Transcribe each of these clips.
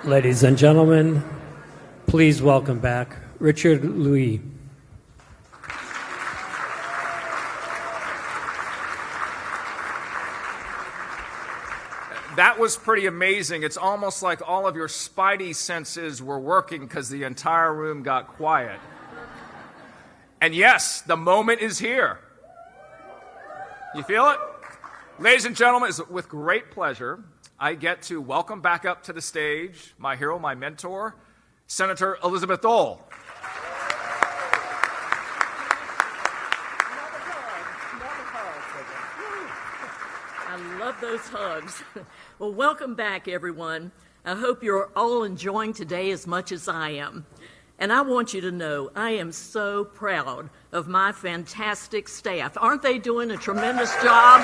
Ladies and gentlemen, please welcome back Richard Louis. That was pretty amazing. It's almost like all of your spidey senses were working because the entire room got quiet. And yes, the moment is here. You feel it? Ladies and gentlemen, it's with great pleasure I get to welcome back up to the stage my hero, my mentor, Senator Elizabeth Dole. I love those hugs. Well, welcome back, everyone. I hope you're all enjoying today as much as I am. And I want you to know I am so proud of my fantastic staff. Aren't they doing a tremendous job?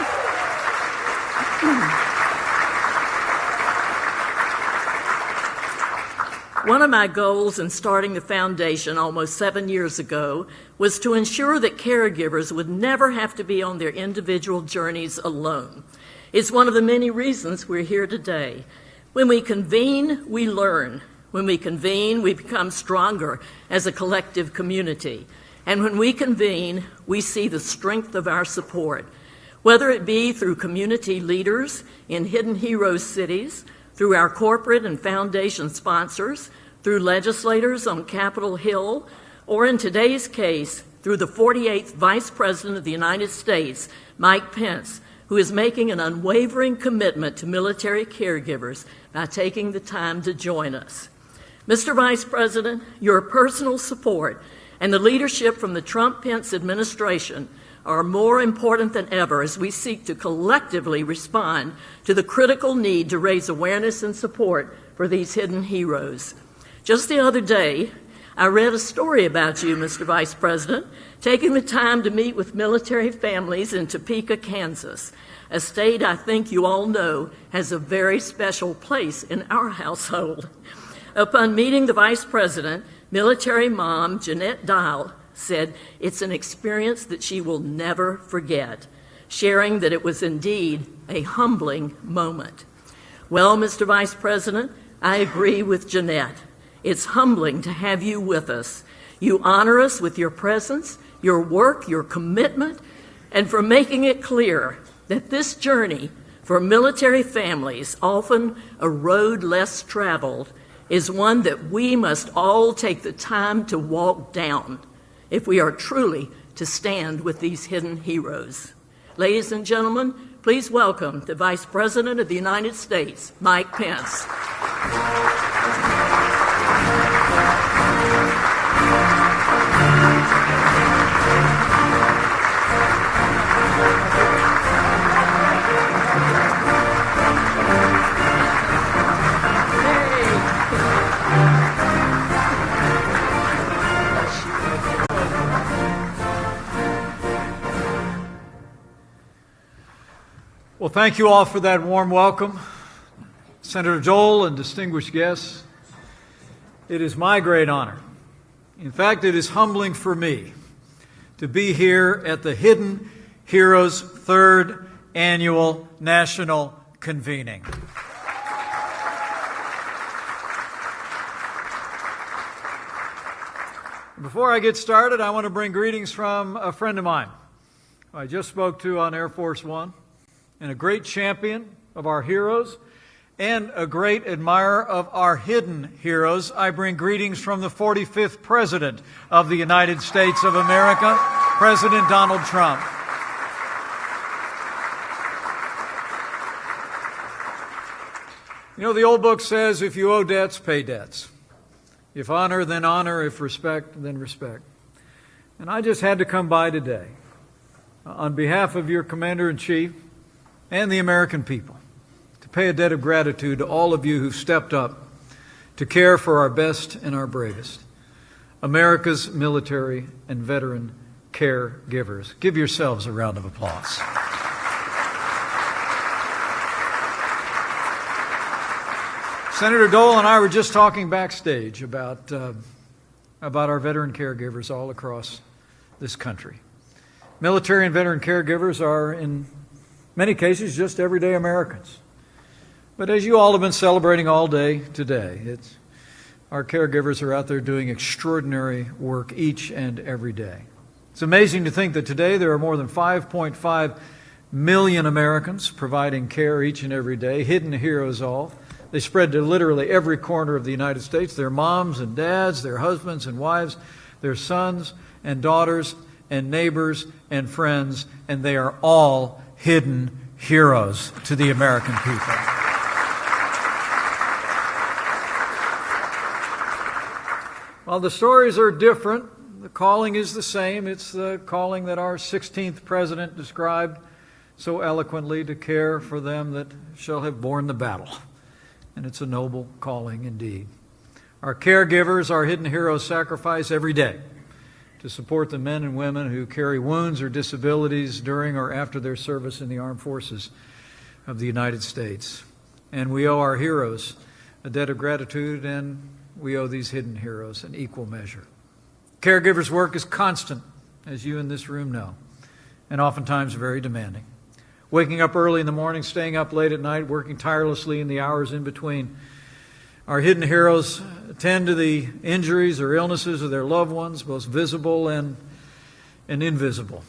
One of my goals in starting the foundation almost 7 years ago was to ensure that caregivers would never have to be on their individual journeys alone. It's one of the many reasons we're here today. When we convene, we learn. When we convene, we become stronger as a collective community. And when we convene, we see the strength of our support, whether it be through community leaders in Hidden Heroes cities, through our corporate and foundation sponsors, through legislators on Capitol Hill, or in today's case, through the 48th Vice President of the United States, Mike Pence, who is making an unwavering commitment to military caregivers by taking the time to join us. Mr. Vice President, your personal support and the leadership from the Trump-Pence administration are more important than ever as we seek to collectively respond to the critical need to raise awareness and support for these hidden heroes. Just the other day, I read a story about you, Mr. Vice President, taking the time to meet with military families in Topeka, Kansas, a state I think you all know has a very special place in our household. Upon meeting the Vice President, military mom Jeanette Dial said it's an experience that she will never forget, sharing that it was indeed a humbling moment. Well, Mr. Vice President, I agree with Jeanette. It's humbling to have you with us. You honor us with your presence, your work, your commitment, and for making it clear that this journey for military families, often a road less traveled, is one that we must all take the time to walk down if we are truly to stand with these hidden heroes. Ladies and gentlemen, please welcome the Vice President of the United States, Mike Pence. Well, thank you all for that warm welcome. Senator Dole and distinguished guests, it is my great honor. In fact, it is humbling for me to be here at the Hidden Heroes' third annual national convening. Before I get started, I want to bring greetings from a friend of mine who I just spoke to on Air Force One, and a great champion of our heroes, and a great admirer of our hidden heroes. I bring greetings from the 45th President of the United States of America, President Donald Trump. You know, the old book says, if you owe debts, pay debts. If honor, then honor. If respect, then respect. And I just had to come by today on behalf of your Commander-in-Chief and the American people to pay a debt of gratitude to all of you who've stepped up to care for our best and our bravest, America's military and veteran caregivers. Give yourselves a round of applause. Senator Dole and I were just talking backstage about our veteran caregivers all across this country. Military and veteran caregivers are, in many cases, just everyday Americans. But as you all have been celebrating all day today, our caregivers are out there doing extraordinary work each and every day. It's amazing to think that today there are more than 5.5 million Americans providing care each and every day, hidden heroes all. They spread to literally every corner of the United States. Their moms and dads, their husbands and wives, their sons and daughters and neighbors and friends, and they are all hidden heroes to the American people. While the stories are different, the calling is the same. It's the calling that our 16th president described so eloquently, to care for them that shall have borne the battle. And it's a noble calling indeed. Our caregivers, our hidden heroes, sacrifice every day to support the men and women who carry wounds or disabilities during or after their service in the armed forces of the United States. And we owe our heroes a debt of gratitude, and we owe these hidden heroes an equal measure. Caregivers' work is constant, as you in this room know, and oftentimes very demanding. Waking up early in the morning, staying up late at night, working tirelessly in the hours in between. Our hidden heroes tend to the injuries or illnesses of their loved ones, both visible and invisible.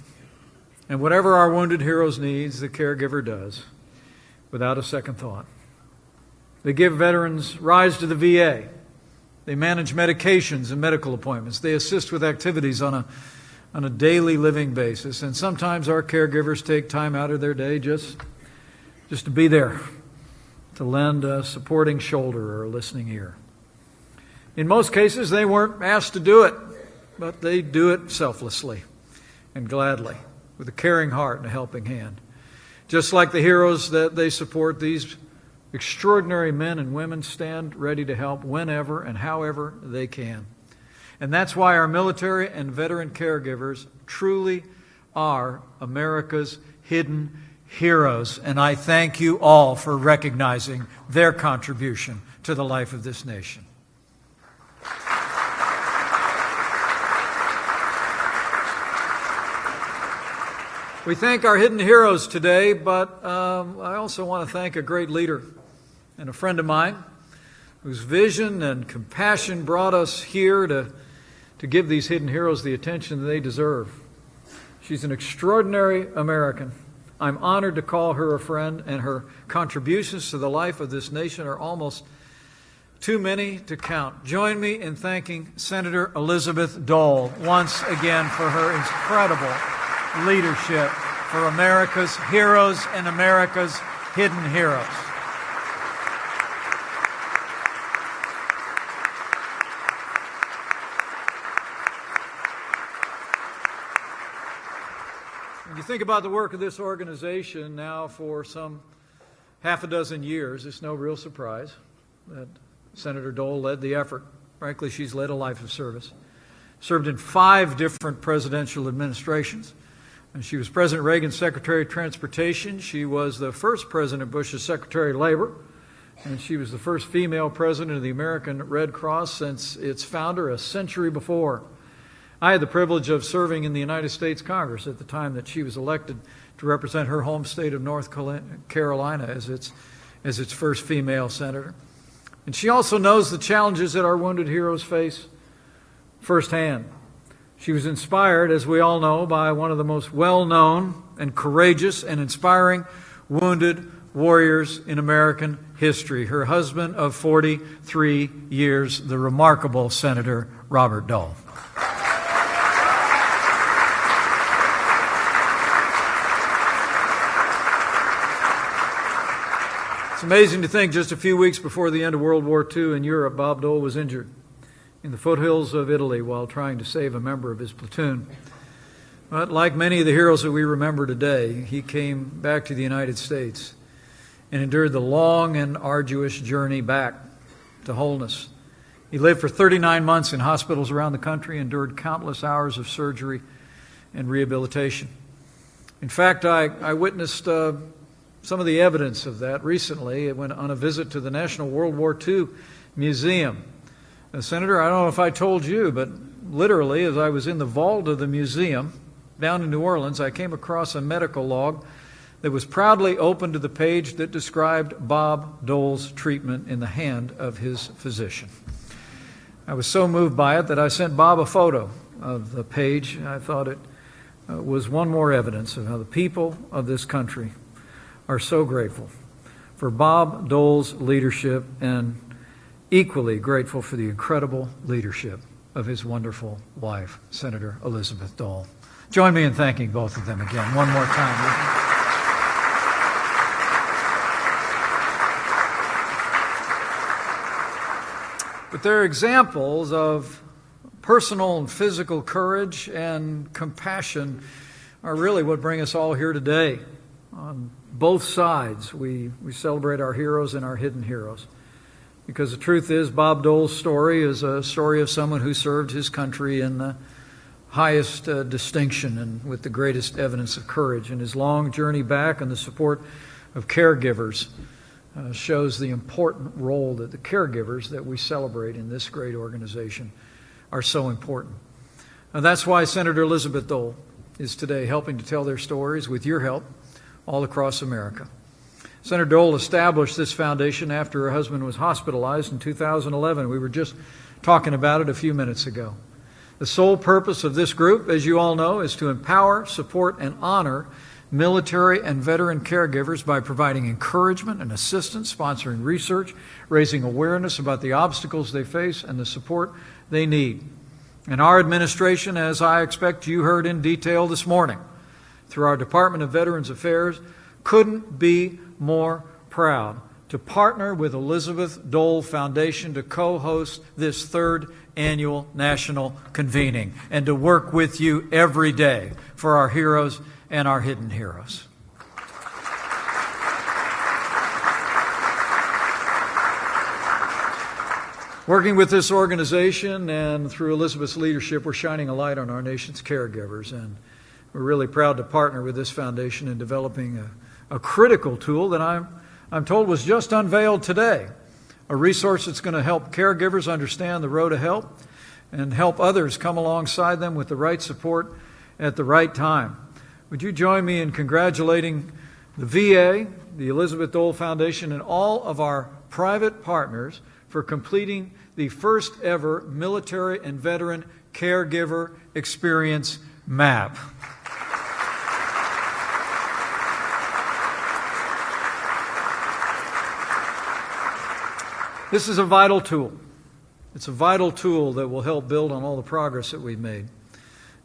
And whatever our wounded heroes needs, the caregiver does, without a second thought. They give veterans rides to the VA. They manage medications and medical appointments. They assist with activities on a daily living basis. And sometimes our caregivers take time out of their day just to be there, to lend a supporting shoulder or a listening ear. In most cases, they weren't asked to do it, but they do it selflessly and gladly, with a caring heart and a helping hand. Just like the heroes that they support, these extraordinary men and women stand ready to help whenever and however they can. And that's why our military and veteran caregivers truly are America's hidden heroes. And I thank you all for recognizing their contribution to the life of this nation. We thank our hidden heroes today, but I also want to thank a great leader and a friend of mine whose vision and compassion brought us here to give these hidden heroes the attention that they deserve. She's an extraordinary American. I'm honored to call her a friend, and her contributions to the life of this nation are almost too many to count. Join me in thanking Senator Elizabeth Dole once again for her incredible leadership for America's heroes and America's hidden heroes. When you think about the work of this organization now for some half a dozen years, it's no real surprise that Senator Dole led the effort. Frankly, she's led a life of service. Served in 5 different presidential administrations. And she was President Reagan's Secretary of Transportation. She was the first President Bush's Secretary of Labor. And she was the first female president of the American Red Cross since its founder a century before. I had the privilege of serving in the United States Congress at the time that she was elected to represent her home state of North Carolina as its first female senator. And she also knows the challenges that our wounded heroes face firsthand. She was inspired, as we all know, by one of the most well-known and courageous and inspiring wounded warriors in American history, her husband of 43 years, the remarkable Senator Robert Dole. It's amazing to think just a few weeks before the end of World War II in Europe, Bob Dole was injured in the foothills of Italy while trying to save a member of his platoon. But like many of the heroes that we remember today, he came back to the United States and endured the long and arduous journey back to wholeness. He lived for 39 months in hospitals around the country, endured countless hours of surgery and rehabilitation. In fact, I witnessed some of the evidence of that recently. I went on a visit to the National World War II Museum. Senator, I don't know if I told you, but literally as I was in the vault of the museum down in New Orleans, I came across a medical log that was proudly open to the page that described Bob Dole's treatment in the hand of his physician. I was so moved by it that I sent Bob a photo of the page. I thought it was one more evidence of how the people of this country are so grateful for Bob Dole's leadership and equally grateful for the incredible leadership of his wonderful wife, Senator Elizabeth Dole. Join me in thanking both of them again one more time. But they're examples of personal and physical courage and compassion are really what bring us all here today. On both sides, we celebrate our heroes and our hidden heroes. Because the truth is, Bob Dole's story is a story of someone who served his country in the highest distinction and with the greatest evidence of courage. And his long journey back and the support of caregivers shows the important role that the caregivers that we celebrate in this great organization are so important. And that's why Senator Elizabeth Dole is today helping to tell their stories with your help all across America. Senator Dole established this foundation after her husband was hospitalized in 2011. We were just talking about it a few minutes ago. The sole purpose of this group, as you all know, is to empower, support, and honor military and veteran caregivers by providing encouragement and assistance, sponsoring research, raising awareness about the obstacles they face and the support they need. And our administration, as I expect you heard in detail this morning, through our Department of Veterans Affairs, couldn't be more proud to partner with Elizabeth Dole Foundation to co-host this third annual national convening and to work with you every day for our heroes and our hidden heroes. Working with this organization and through Elizabeth's leadership, we're shining a light on our nation's caregivers, and we're really proud to partner with this foundation in developing a critical tool that I'm told was just unveiled today, a resource that's going to help caregivers understand the road to help and help others come alongside them with the right support at the right time. Would you join me in congratulating the VA, the Elizabeth Dole Foundation, and all of our private partners for completing the first ever military and veteran caregiver experience map. This is a vital tool. It's a vital tool that will help build on all the progress that we've made.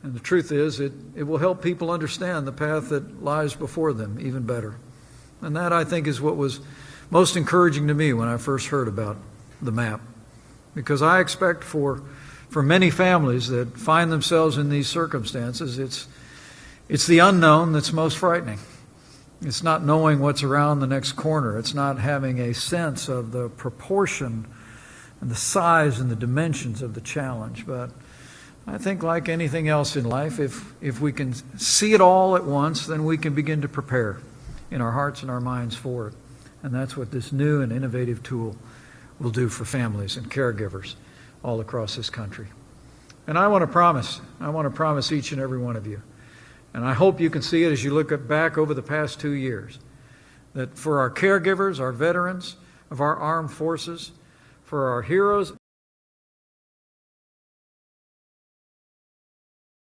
And the truth is, it will help people understand the path that lies before them even better. And that, I think, is what was most encouraging to me when I first heard about the map. Because I expect for many families that find themselves in these circumstances, it's the unknown that's most frightening. It's not knowing what's around the next corner. It's not having a sense of the proportion and the size and the dimensions of the challenge. But I think like anything else in life, if we can see it all at once, then we can begin to prepare in our hearts and our minds for it. And that's what this new and innovative tool will do for families and caregivers all across this country. And I want to promise each and every one of you, and I hope you can see it as you look back over the past 2 years, that for our caregivers, our veterans of our armed forces, for our heroes,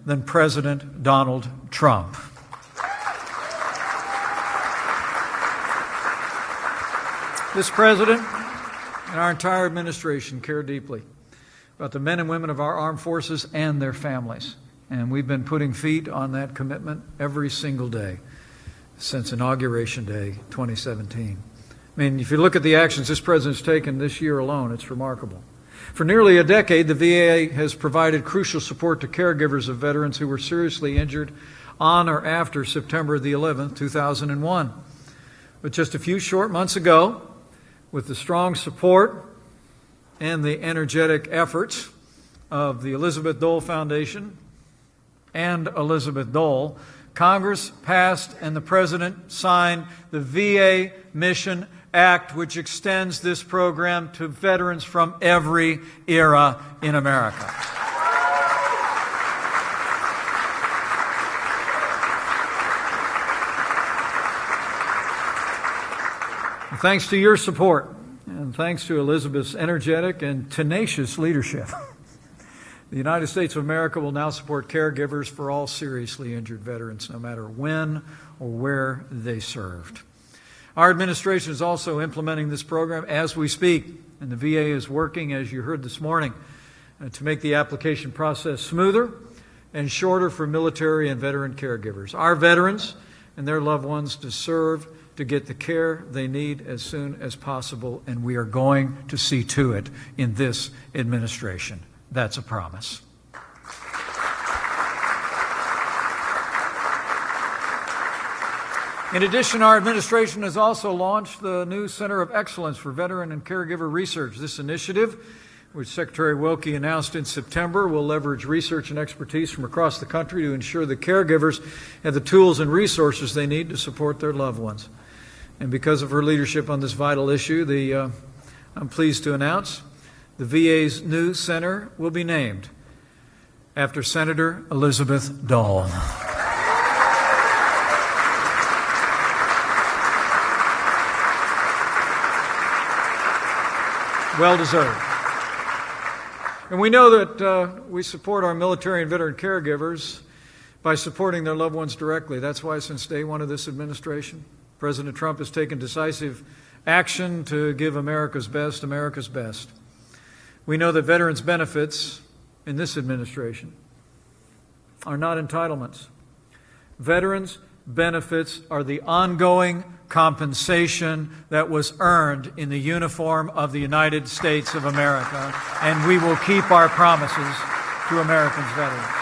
than President Donald Trump. This president and our entire administration care deeply about the men and women of our armed forces and their families. And we've been putting feet on that commitment every single day since Inauguration Day 2017. I mean, if you look at the actions this president's taken this year alone, it's remarkable. For nearly a decade, the VA has provided crucial support to caregivers of veterans who were seriously injured on or after September the 11th, 2001. But just a few short months ago, with the strong support and the energetic efforts of the Elizabeth Dole Foundation and Elizabeth Dole, Congress passed and the President signed the VA Mission Act, which extends this program to veterans from every era in America. Thanks to your support, and thanks to Elizabeth's energetic and tenacious leadership, the United States of America will now support caregivers for all seriously injured veterans, no matter when or where they served. Our administration is also implementing this program as we speak, and the VA is working, as you heard this morning, to make the application process smoother and shorter for military and veteran caregivers. Our veterans and their loved ones deserve to get the care they need as soon as possible, and we are going to see to it in this administration. That's a promise. In addition, our administration has also launched the new Center of Excellence for Veteran and Caregiver Research. This initiative, which Secretary Wilkie announced in September, will leverage research and expertise from across the country to ensure that caregivers have the tools and resources they need to support their loved ones. And because of her leadership on this vital issue, I'm pleased to announce the VA's new center will be named after Senator Elizabeth Dole. Well deserved. And we know that we support our military and veteran caregivers by supporting their loved ones directly. That's why since day one of this administration, President Trump has taken decisive action to give America's best. We know that veterans' benefits in this administration are not entitlements. Veterans' benefits are the ongoing compensation that was earned in the uniform of the United States of America, and we will keep our promises to Americans' veterans.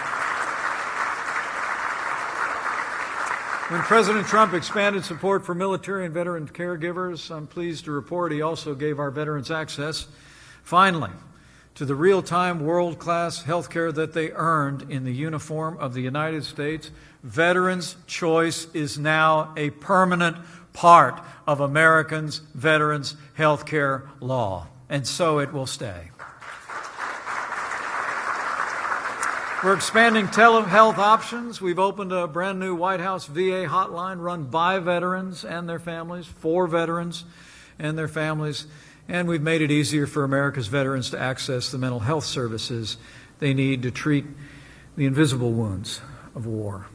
When President Trump expanded support for military and veteran caregivers, I'm pleased to report he also gave our veterans access, finally, to the real-time, world-class health care that they earned in the uniform of the United States. Veterans' choice is now a permanent part of Americans' veterans' health care law, and so it will stay. We're expanding telehealth options. We've opened a brand new White House VA hotline run by veterans and their families, for veterans and their families, and we've made it easier for America's veterans to access the mental health services they need to treat the invisible wounds of war.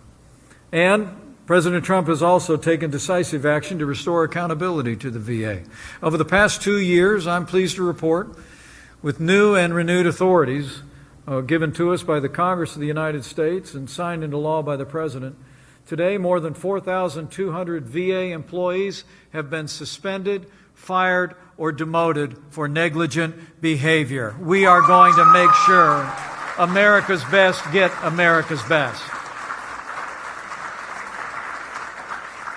And President Trump has also taken decisive action to restore accountability to the VA. Over the past 2 years, I'm pleased to report, with new and renewed authorities given to us by the Congress of the United States and signed into law by the President, today more than 4,200 VA employees have been suspended, fired, or demoted for negligent behavior. We are going to make sure America's best get America's best.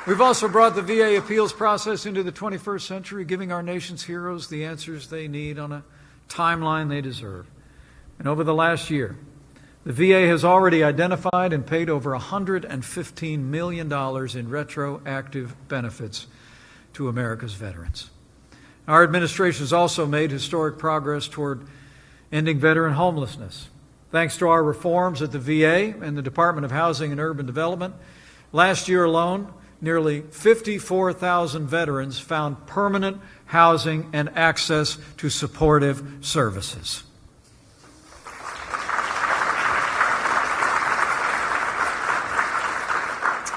We've also brought the VA appeals process into the 21st century, giving our nation's heroes the answers they need on a timeline they deserve. And over the last year, the VA has already identified and paid over $115 million in retroactive benefits to America's veterans. Our administration has also made historic progress toward ending veteran homelessness. Thanks to our reforms at the VA and the Department of Housing and Urban Development, last year alone, nearly 54,000 veterans found permanent housing and access to supportive services.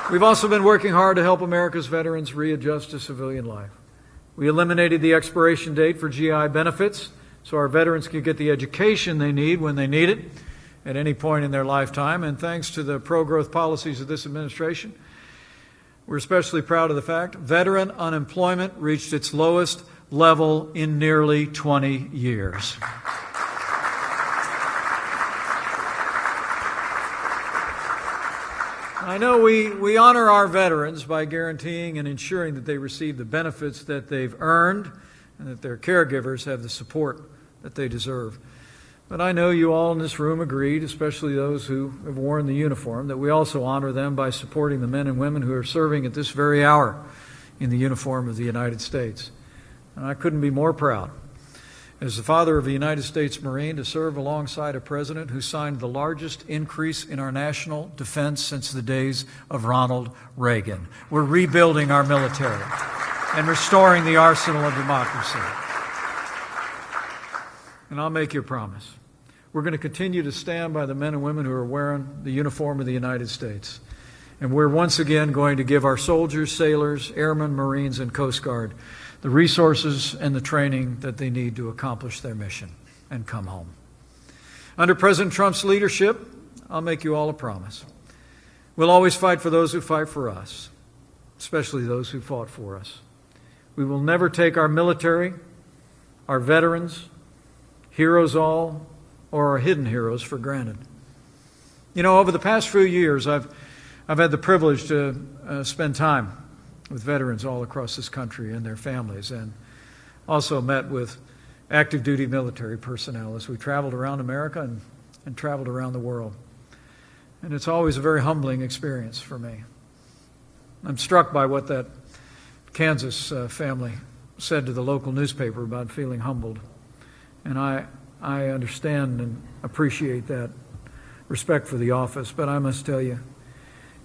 We've also been working hard to help America's veterans readjust to civilian life. We eliminated the expiration date for GI benefits so our veterans can get the education they need when they need it at any point in their lifetime. And thanks to the pro-growth policies of this administration, we're especially proud of the fact veteran unemployment reached its lowest level in nearly 20 years. I know we honor our veterans by guaranteeing and ensuring that they receive the benefits that they've earned and that their caregivers have the support that they deserve. But I know you all in this room agreed, especially those who have worn the uniform, that we also honor them by supporting the men and women who are serving at this very hour in the uniform of the United States. And I couldn't be more proud, as the father of a United States Marine, to serve alongside a president who signed the largest increase in our national defense since the days of Ronald Reagan. We're rebuilding our military, and restoring the arsenal of democracy. And I'll make you a promise. We're going to continue to stand by the men and women who are wearing the uniform of the United States. And we're once again going to give our soldiers, sailors, airmen, Marines, and Coast Guard the resources and the training that they need to accomplish their mission and come home. Under President Trump's leadership, I'll make you all a promise. We'll always fight for those who fight for us, especially those who fought for us. We will never take our military, our veterans, heroes all, or our hidden heroes for granted. You know, over the past few years, I've had the privilege to spend time with veterans all across this country and their families, and also met with active duty military personnel as we traveled around America and traveled around the world. And it's always a very humbling experience for me. I'm struck by what that Kansas family said to the local newspaper about feeling humbled. And I understand and appreciate that respect for the office, but I must tell you,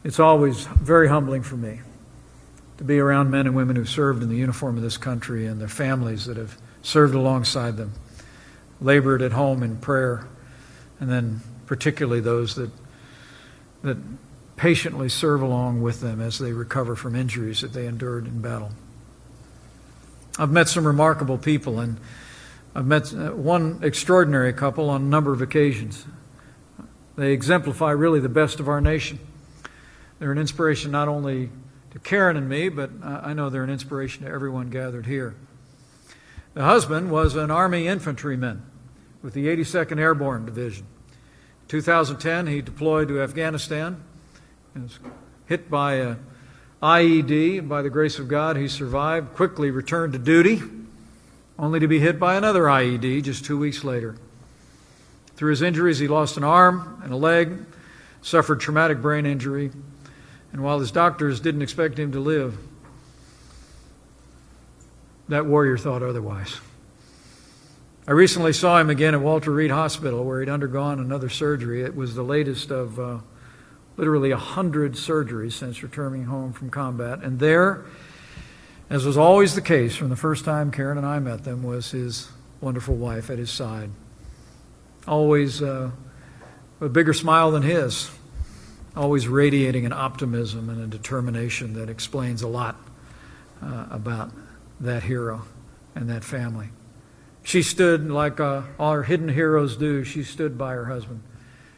it's always very humbling for me to be around men and women who've served in the uniform of this country and their families that have served alongside them, labored at home in prayer, and then particularly those that patiently serve along with them as they recover from injuries that they endured in battle. I've met some remarkable people, and I've met one extraordinary couple on a number of occasions. They exemplify really the best of our nation. They're an inspiration not only to Karen and me, but I know they're an inspiration to everyone gathered here. The husband was an Army infantryman with the 82nd Airborne Division. In 2010, he deployed to Afghanistan and was hit by an IED, and by the grace of God, he survived, quickly returned to duty, only to be hit by another IED just 2 weeks later. Through his injuries, he lost an arm and a leg, suffered traumatic brain injury, and while his doctors didn't expect him to live, that warrior thought otherwise. I recently saw him again at Walter Reed Hospital, where he'd undergone another surgery. It was the latest of literally 100 surgeries since returning home from combat. And there, as was always the case from the first time Karen and I met them, was his wonderful wife at his side. Always a bigger smile than his, always radiating an optimism and a determination that explains a lot about that hero and that family. She stood like all our hidden heroes do. She stood by her husband.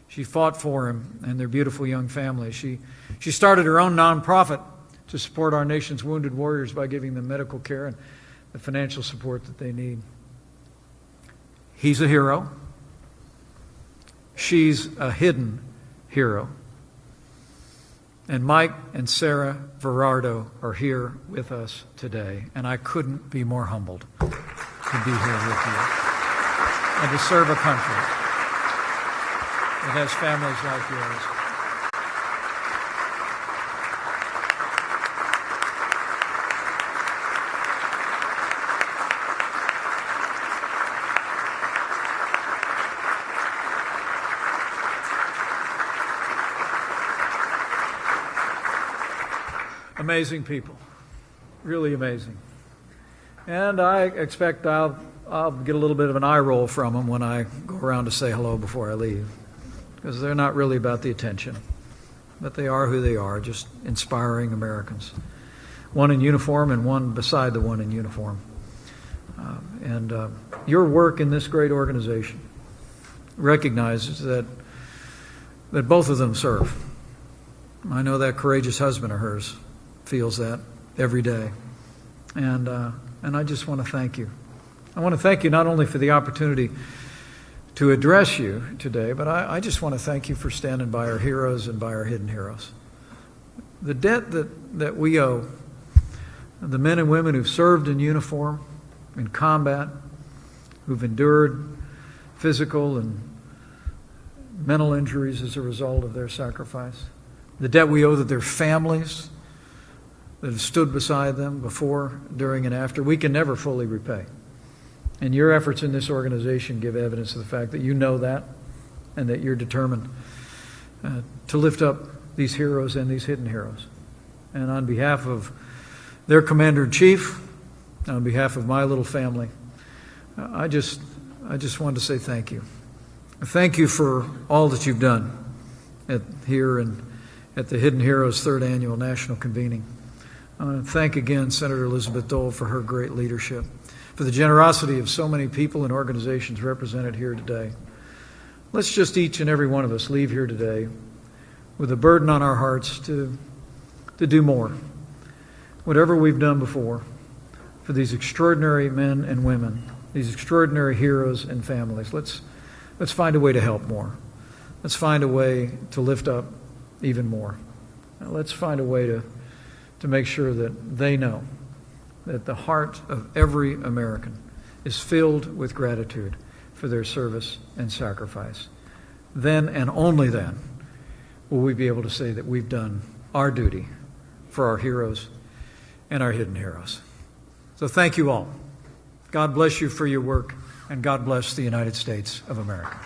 She fought for him and their beautiful young family. She started her own nonprofit to support our nation's wounded warriors by giving them medical care and the financial support that they need. He's a hero. She's a hidden hero. And Mike and Sarah Verardo are here with us today, and I couldn't be more humbled to be here with you and to serve a country that has families like yours. Amazing people, really amazing. And I expect I'll get a little bit of an eye roll from them when I go around to say hello before I leave, because they're not really about the attention, but they are who they are, just inspiring Americans. One in uniform and one beside the one in uniform. Your work in this great organization recognizes that both of them serve. I know that courageous husband of hers feels that every day. And I just want to thank you. I want to thank you not only for the opportunity to address you today, but I just want to thank you for standing by our heroes and by our hidden heroes. The debt that we owe the men and women who've served in uniform, in combat, who've endured physical and mental injuries as a result of their sacrifice. The debt we owe to their families that have stood beside them before, during, and after, we can never fully repay. And your efforts in this organization give evidence of the fact that you know that and that you're determined to lift up these heroes and these hidden heroes. And on behalf of their Commander-in-Chief, on behalf of my little family, I just wanted to say thank you. Thank you for all that you've done here and at the Hidden Heroes Third Annual National Convening. I want to thank again Senator Elizabeth Dole for her great leadership, for the generosity of so many people and organizations represented here today. Let's just each and every one of us leave here today with a burden on our hearts to do more. Whatever we've done before for these extraordinary men and women, these extraordinary heroes and families, let's find a way to help more. Let's find a way to lift up even more. Let's find a way to make sure that they know that the heart of every American is filled with gratitude for their service and sacrifice. Then and only then will we be able to say that we've done our duty for our heroes and our hidden heroes. So thank you all. God bless you for your work, and God bless the United States of America.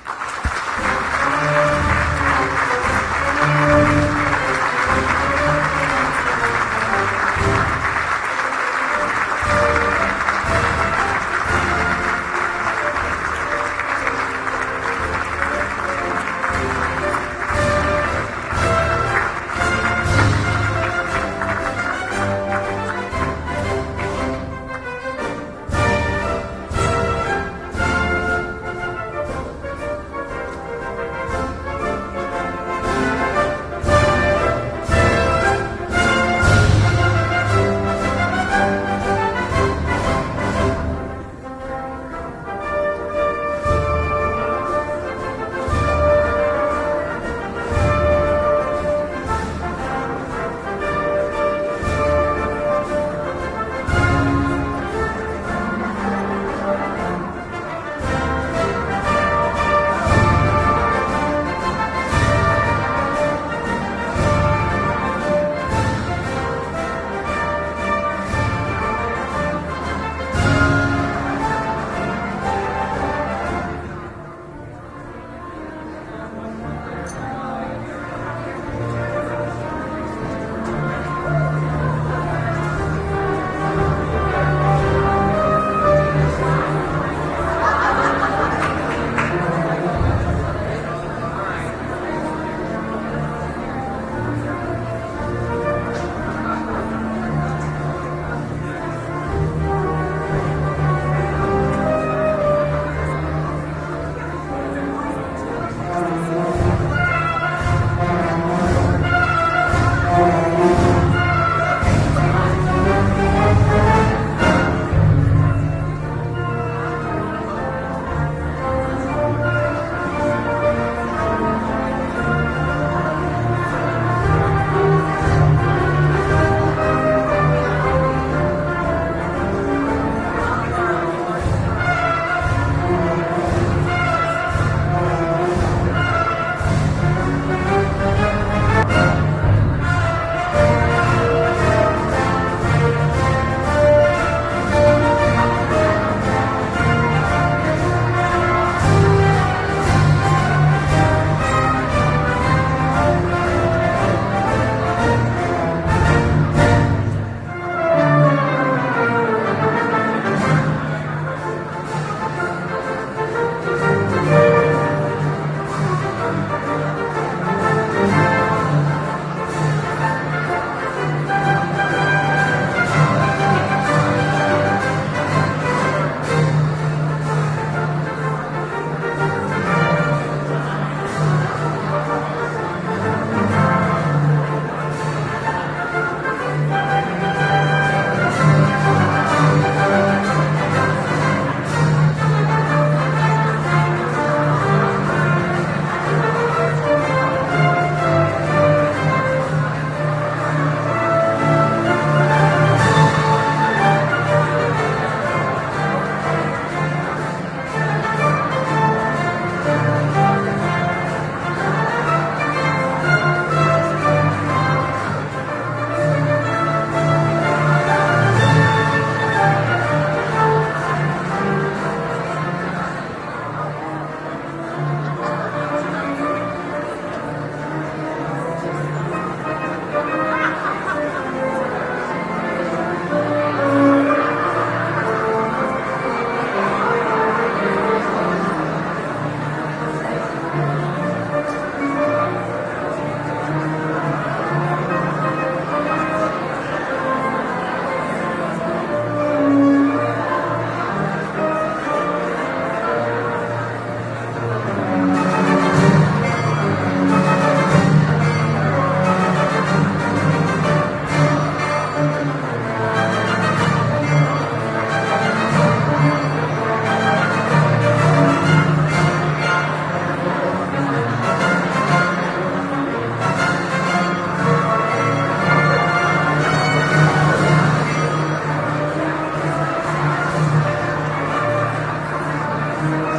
Thank you.